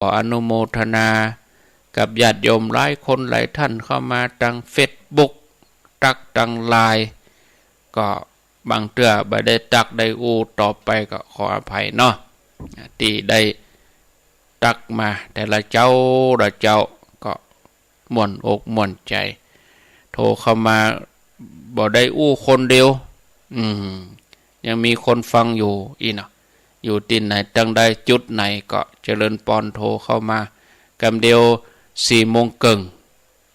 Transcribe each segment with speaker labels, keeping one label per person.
Speaker 1: ขออนุโมทนากับญาติโยมหลายคนหลายท่านเข้ามาตังเฟซบุ๊กตักตังไลน์ก็บางเตื้อบ่ได้ตักได้อูต่อไปก็ขออภัยเนาะที่ได้ตักมาแต่ละเจ้าก็ม่วนอกม่วนใจโทรเข้ามาบ่ได้อู้คนเดียวยังมีคนฟังอยู่อีเนาะอยู่ที่ไหนตั้งใดจุดไหนก็เจริญปอนโทรเข้ามากำเดียว4 โมงครึ่ง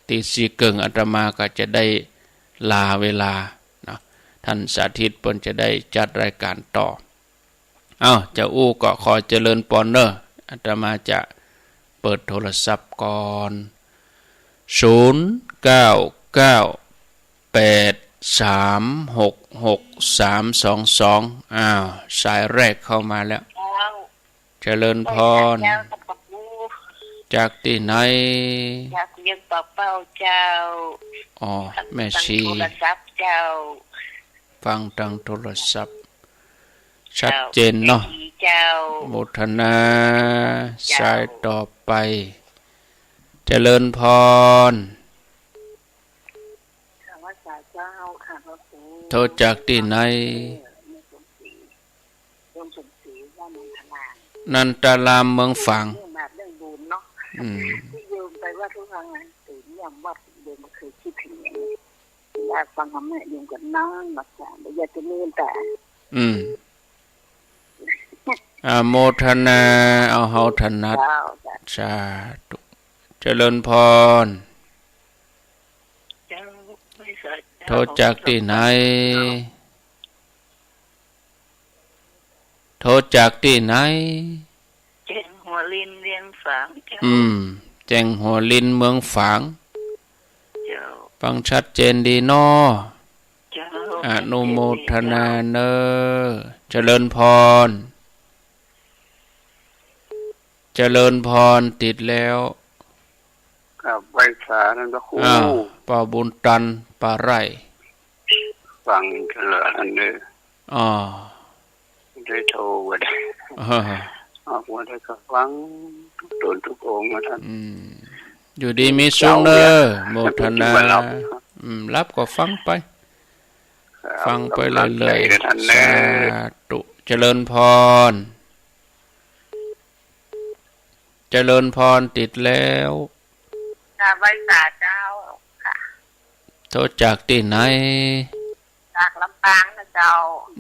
Speaker 1: ตี4 ครึ่งอาตมาก็จะได้ลาเวลาเนาะท่านสาธิตเพิ่นจะได้จัดรายการต่อจะอู้ก็ขอเจริญปอนเนอร์อาตมาจะเปิดโทรศัพท์ก่อน0998366322สายแรกเข้ามาแล้วเจริญพรจากที่ไหน
Speaker 2: จากยังป่าเป้าเจ้า
Speaker 1: แม่ชี
Speaker 2: โทรศัพท์เจ้า
Speaker 1: ฟังทางโทรศัพท์ชัดเจนเนาะโมทนาสายต่อไปเจริญพรโทรจากที่ไหนนันตารามเมืองฝาง
Speaker 2: โยมไปว่าทุกครั้งตื่นยามวัดโยมเคยคิดถึงอย่างนี้อยากฟังคำแม่โยมก็นั่งมาสานอยากจะเลื่อนแต่
Speaker 1: โมทนาเอาเฮาถนัดสาธุเจริญพรโทรจากที่ไหนโทรจากที่ไหน
Speaker 2: แจ้งหัวลินเรียงฝาง
Speaker 1: แจ้งหัวลินเมืองฝางฟังชัดเจนดีน้ออนุโมทนาเนอเจริญพรเจริญพรติดแล้ว
Speaker 3: กับใบสานั่นพระครู
Speaker 1: ป่าบุญตันป่าไร่
Speaker 3: ฟังเฉลยอันนี้ได้โทรมาได้มาได้ก็ฟังโดนทุกองค์มาท่าน
Speaker 1: อยู่ดีมีสุขเนอโมทนารับก็ฟังไปเลยๆสาธุเจริญพรเจริญพรติดแล้ว
Speaker 2: ใบสาเจ้าค่ะ
Speaker 1: โทรจากที่ไหน
Speaker 2: จากลำปางนะเจ้า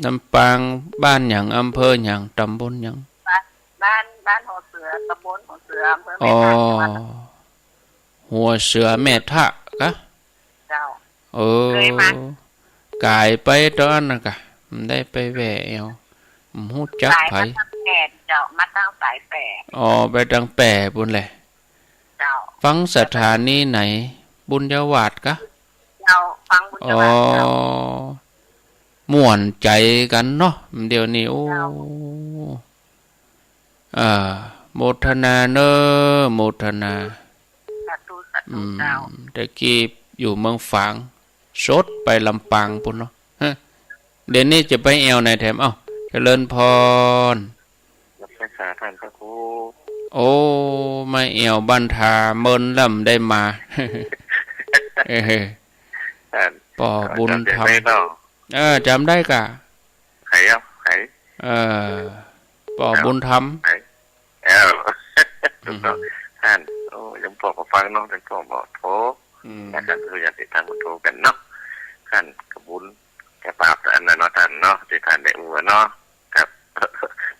Speaker 1: ลำปางบ้านหยังอำเภอหยังตำบลหยัง
Speaker 2: บ้านหัวเสือตำบลหัวเสืออำเภอแม่ทะ
Speaker 1: หัวเสือแม่ทะกะ
Speaker 2: เจ้าก
Speaker 1: ายไปตอนน่ะกะมันได้ไปแหววฮู้จักไผ
Speaker 2: เจ้ามาตั้งสาย8
Speaker 1: ไปทางแปบุญแหละ
Speaker 2: เจ้า
Speaker 1: ฟังสถานีไหนบุญญาวาสกะ
Speaker 2: เจ้าฟังบุญญาวาสเจ้า
Speaker 1: ม่วนใจกันเนาะเดี๋ยวนี้โมทนาเนอโมทนาตะกี้อยู่เมืองฝางสดไปลำปางพุ่นเนาะเดี๋ยวนี้จะไปแอวไหนแถมเจริญพร
Speaker 3: รับภาษาท่านพระครู
Speaker 1: ไม่แอวบันทาเมินล่ำได้มาป่อบุญธรรมจำได้กะ
Speaker 3: ใคร
Speaker 1: ป่อบุญธรรม
Speaker 3: ท่านยังบอกฟังน้องท่านก็บอกโทรนะครับคืออยากติดตามโทรกันเนาะท่านกบุญแกปราบอันนั้นเนาะท่านเนาะที่ท่านได้อวยเนาะครับ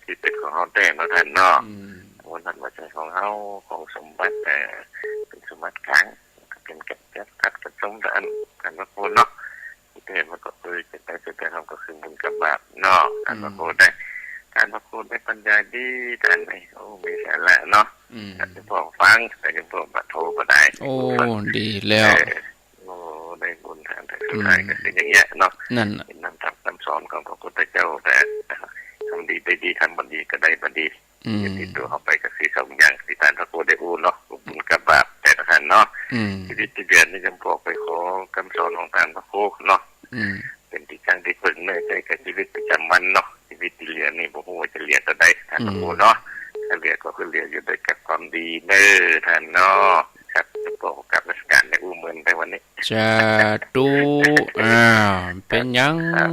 Speaker 3: ที่เป็นของเขาแต่เนาะท่านเนาะวันนั้นว่าใจของเขาของสมบัติแต่เป็นสมบัติกลางเป็นเก็บกัดกระจงอันกันว่าคนเนาะที่เห็นมันก็คือจะไปจะทำก็คือบุญกับบาปเนาะท่านว่าคนได้การพระคุณได้ปัญญาดีท่านไม่มีสาระเนาะท่านจะบอกฟังแต่ยังบอกบัตรโทรก็ได้
Speaker 1: ดีแล้ว
Speaker 3: ได้บุญทางแต่สุดท้ายก็คืออย่างเงี้ยเนาะ
Speaker 1: นั่น
Speaker 3: นำทำคำสอนของพระพุทธเจ้าแต่ทำดีได้ดีทำบันดีก็ได้บันดีติดตัวเข้าไปก็คือสองอย่างที่ท่านพระโคได้อูเนาะบุญกับบาปแต่ท่านเนาะชีวิตที่เดือนนี่ยังบอกไปขอคำสอนของท่านพระโคเนาะเป็นที่จังที่ฝึกเนื่อยใจกับชีวิตประจำวันเนาะชีวิตที่เหลือนี่บอกว่าจะเหลือต่อใดท่านพระโคเนาะถ้าเหลือก็คือเหลืออยู่ด้วยกับความดี ดีเด้อท่านเนาะครับบอกกับราชการในอู่เมืองไปวันนี้
Speaker 1: จะดูเป็นยัง
Speaker 3: ครับ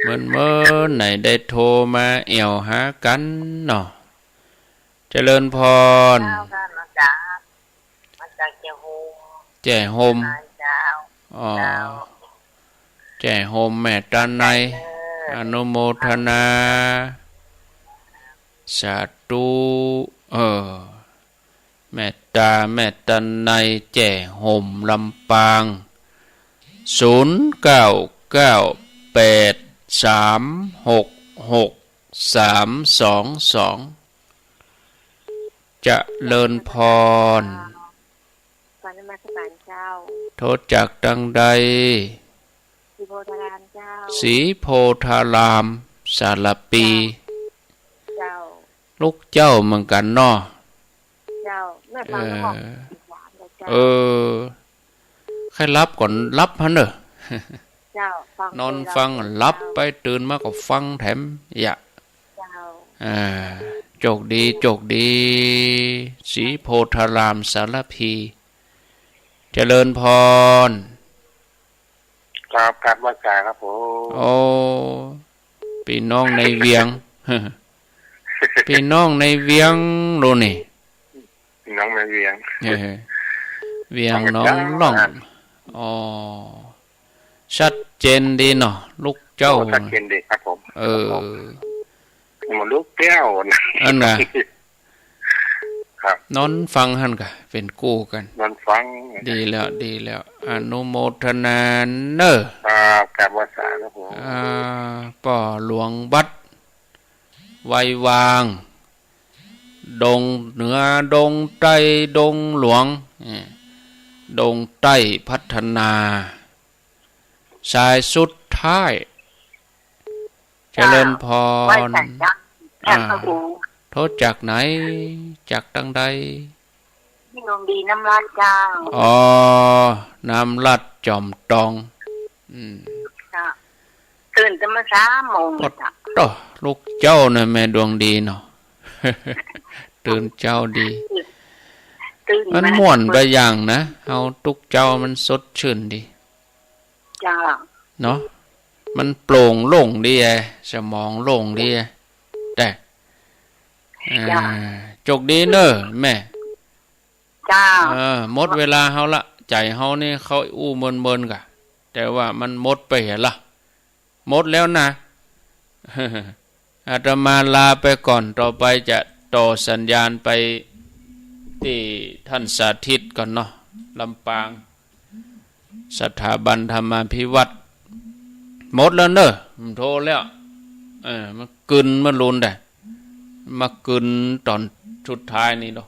Speaker 1: เมื่อไหนได้โทรมาเอี่ยวหากันเนาะเจริญพรแจ่โฮมแจ่โฮมแม่ตาในอนุโมทนาสาธุแม่ตาแม่ตาในแจ่โฮมลำปาง0998366322จะเลินพร
Speaker 2: ก่อนนมัสการเจ้า
Speaker 1: โทษจากดังใด
Speaker 2: สีโพธารามเจ้า
Speaker 1: สีโพธารามสารปี
Speaker 2: เจ้า
Speaker 1: ลูกเจ้าเหมือนกันเนาะ
Speaker 2: เจ้าแม่ฟังแล้วบอก
Speaker 1: ใครรับก่อนรับฮะเนอะ
Speaker 2: เจ้าฟัง
Speaker 1: นอนฟังรับไปตื่นมาก็ฟังแถมอย่า
Speaker 2: เจ้
Speaker 1: าโจกดีสีโพธารามสารพีเจริญพร
Speaker 3: ครับว่าจ่าครับผม
Speaker 1: โอ้พี่น้องในเวียงพี่น้องในเวียงโลนี่
Speaker 3: พี่น้องในเวียง
Speaker 1: เวียงน้องล่องชัดเจนดีเนาะลูกเจ้า
Speaker 3: ชัดเจนดีครับผมมันลูกแก้ว
Speaker 1: อันน่ะนอนฟังหันกะเป็นกู้กัน
Speaker 3: นอนฟัง
Speaker 1: ดีแล้วอนุโมทนาเนอ
Speaker 3: กับวาสาครับผม
Speaker 1: ป่อหลวงบัดไว้วางดงเหนือดงใต้ดงหลวงดงใต้พัฒนาสายสุดท้ายเจริญพรโทษจากไหนจากตั้งใด
Speaker 2: พี่นมดีน้ำลัดจ้า
Speaker 1: น้ำลัดจอมตอง
Speaker 2: ตื่นจะมา3 โมง
Speaker 1: จ้ะลูกเจ้าน่ะแม่ดวงดีเนาะตื่นเจ้าดีมันม่วนไปอย่างนะเอาตุกเจ้ามันสดชื่นดี
Speaker 2: จ้า
Speaker 1: เนาะมันโปร่งโล่งดีสมองโล่งดีแต่จกดีเนอะแม่
Speaker 2: จ้า
Speaker 1: หมดเวลาเฮาละใจเฮานี่เขาอู้เมินๆกะแต่ว่ามันหมดไปเห็นละหมดแล้วนะอาตมาลาไปก่อนต่อไปจะต่อสัญญาณไปที่ท่านสาธิตก่อนเนาะลำปางสถาบันธรรมาภิวัตรหมดแล้วเนอะมันโทรแล้วมันกึนมันลุนได้มากึนตอนสุดท้ายนี่เนาะ